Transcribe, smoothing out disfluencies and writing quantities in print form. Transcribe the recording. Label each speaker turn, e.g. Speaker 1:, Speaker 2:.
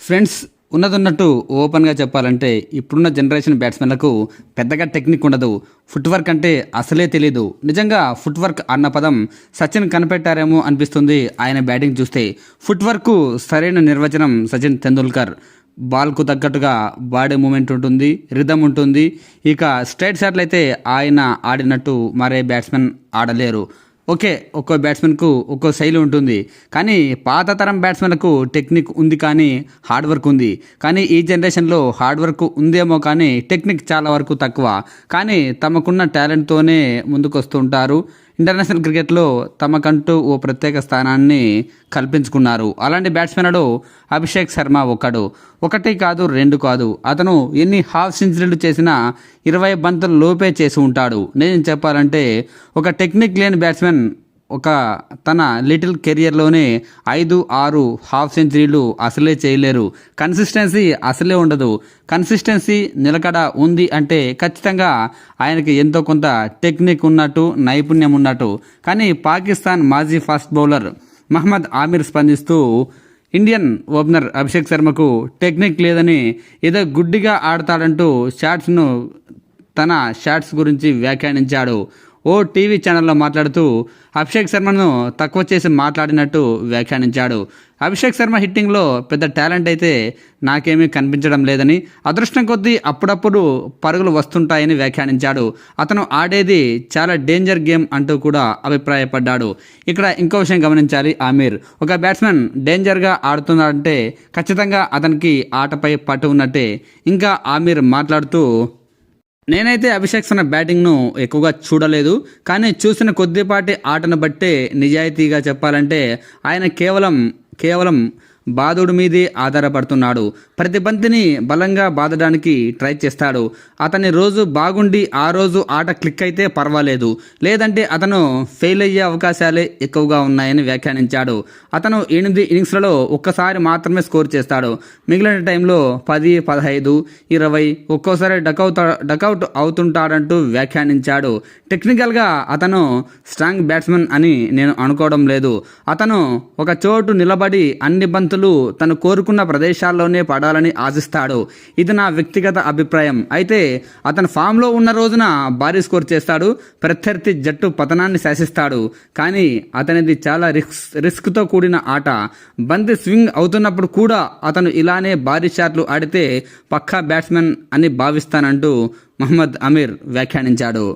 Speaker 1: Friends, ఉన్నదన్నట్టు ఓపెన్గా చెప్పాలంటే ఇప్పుడున్న జనరేషన్ బ్యాట్స్మెన్లకు పెద్దగా టెక్నిక్ ఉండదు. ఫుట్వర్క్ అంటే అసలే తెలీదు. నిజంగా ఫుట్వర్క్ అన్న పదం సచిన్ కనిపెట్టారేమో అనిపిస్తుంది ఆయన బ్యాటింగ్ చూస్తే. ఫుట్వర్క్ సరైన నిర్వచనం సచిన్ తెండూల్కర్. బాల్కు తగ్గట్టుగా బాడీ మూమెంట్ ఉంటుంది, రిథమ్ ఉంటుంది. ఇక స్ట్రైట్ షాట్లు అయితే ఆయన ఆడినట్టు మరే బ్యాట్స్మెన్ ఆడలేరు. ఓకే, ఒక్కో బ్యాట్స్మెన్కు ఒక్కో శైలి ఉంటుంది. కానీ పాత తరం బ్యాట్స్మెన్లకు టెక్నిక్ ఉంది, కానీ హార్డ్ వర్క్ ఉంది. కానీ ఈ జనరేషన్లో హార్డ్ వర్క్ ఉందేమో కానీ టెక్నిక్ చాలా వరకు తక్కువ. కానీ తమకున్న టాలెంట్తోనే ముందుకు వస్తుంటారు. ఇంటర్నేషనల్ క్రికెట్లో తమకంటూ ఓ ప్రత్యేక స్థానాన్ని కల్పించుకున్నారు. అలాంటి బ్యాట్స్మెన్లో అభిషేక్ శర్మ ఒకడు. ఒకటి కాదు, రెండు కాదు, అతను ఎన్ని హాఫ్ సెంచరీలు చేసినా 20 బంతుల లోపే చేసి ఉంటాడు. నేను చెప్పాలంటే ఒక టెక్నిక్ లేని బ్యాట్స్మెన్ తన లిటిల్ కెరియర్లోనే 5-6 హాఫ్ సెంచరీలు అసలే చేయలేరు. కన్సిస్టెన్సీ అసలే ఉండదు. కన్సిస్టెన్సీ నిలకడ ఉంది అంటే ఖచ్చితంగా ఆయనకి ఎంతో కొంత టెక్నిక్ ఉన్నట్టు, నైపుణ్యం ఉన్నట్టు. కానీ పాకిస్తాన్ మాజీ ఫాస్ట్ బౌలర్ మహమ్మద్ ఆమిర్ స్పందిస్తూ ఇండియన్ ఓపెనర్ అభిషేక్ శర్మకు టెక్నిక్ లేదని, ఏదో గుడ్డిగా ఆడతాడంటూ తన షాట్స్ గురించి వ్యాఖ్యానించాడు. ఓ టీవీ ఛానల్లో మాట్లాడుతూ అభిషేక్ శర్మను తక్కువ చేసి మాట్లాడినట్టు వ్యాఖ్యానించాడు. అభిషేక్ శర్మ హిట్టింగ్లో పెద్ద టాలెంట్ అయితే నాకేమీ కనిపించడం లేదని, అదృష్టం కొద్దీ అప్పుడప్పుడు పరుగులు వస్తుంటాయని వ్యాఖ్యానించాడు. అతను ఆడేది చాలా డేంజర్ గేమ్ అంటూ కూడా అభిప్రాయపడ్డాడు. ఇక్కడ ఇంకో విషయం గమనించాలి. ఆమీర్ ఒక బ్యాట్స్మెన్ డేంజర్గా ఆడుతున్నాడంటే ఖచ్చితంగా అతనికి ఆటపై పట్టు ఉన్నట్టే. ఇంకా ఆమీర్ మాట్లాడుతూ, నేనైతే అభిషేక్ శర్మ బ్యాటింగ్ను ఎక్కువగా చూడలేదు, కానీ చూసిన కొద్దిపాటి ఆటను బట్టే నిజాయితీగా చెప్పాలంటే ఆయన కేవలం బాదుడి మీదే ఆధారపడుతున్నాడు. ప్రతి బంతిని బలంగా బాదడానికి ట్రై చేస్తాడు. అతని రోజు బాగుండి ఆ రోజు ఆట క్లిక్ అయితే పర్వాలేదు, లేదంటే అతను ఫెయిల్ అయ్యే అవకాశాలే ఎక్కువగా ఉన్నాయని వ్యాఖ్యానించాడు. అతను 8 ఇన్నింగ్స్లలో ఒక్కసారి మాత్రమే స్కోర్ చేస్తాడు. మిగిలిన టైంలో 10, 15, 20 ఒక్కోసారి డకౌట్ అవుతుంటాడంటూ వ్యాఖ్యానించాడు. టెక్నికల్గా అతను స్ట్రాంగ్ బ్యాట్స్మెన్ అని నేను అనుకోవడం లేదు. అతను ఒక చోటు నిలబడి అన్ని బంతులు తను కోరుకున్న ప్రదేశాల్లోనే పడాలని ఆశిస్తాడు. ఇది నా వ్యక్తిగత అభిప్రాయం. అయితే అతను ఫామ్లో ఉన్న రోజున భారీ స్కోర్ చేస్తాడు, ప్రత్యర్థి జట్టు పతనాన్ని శాసిస్తాడు. కానీ అతనిది చాలా రిస్క్తో కూడిన ఆట. బంతి స్వింగ్ అవుతున్నప్పుడు కూడా అతను ఇలానే భారీ షాట్లు ఆడితే పక్కా బ్యాట్స్మెన్ అని భావిస్తానంటూ మహమ్మద్ ఆమిర్ వ్యాఖ్యానించాడు.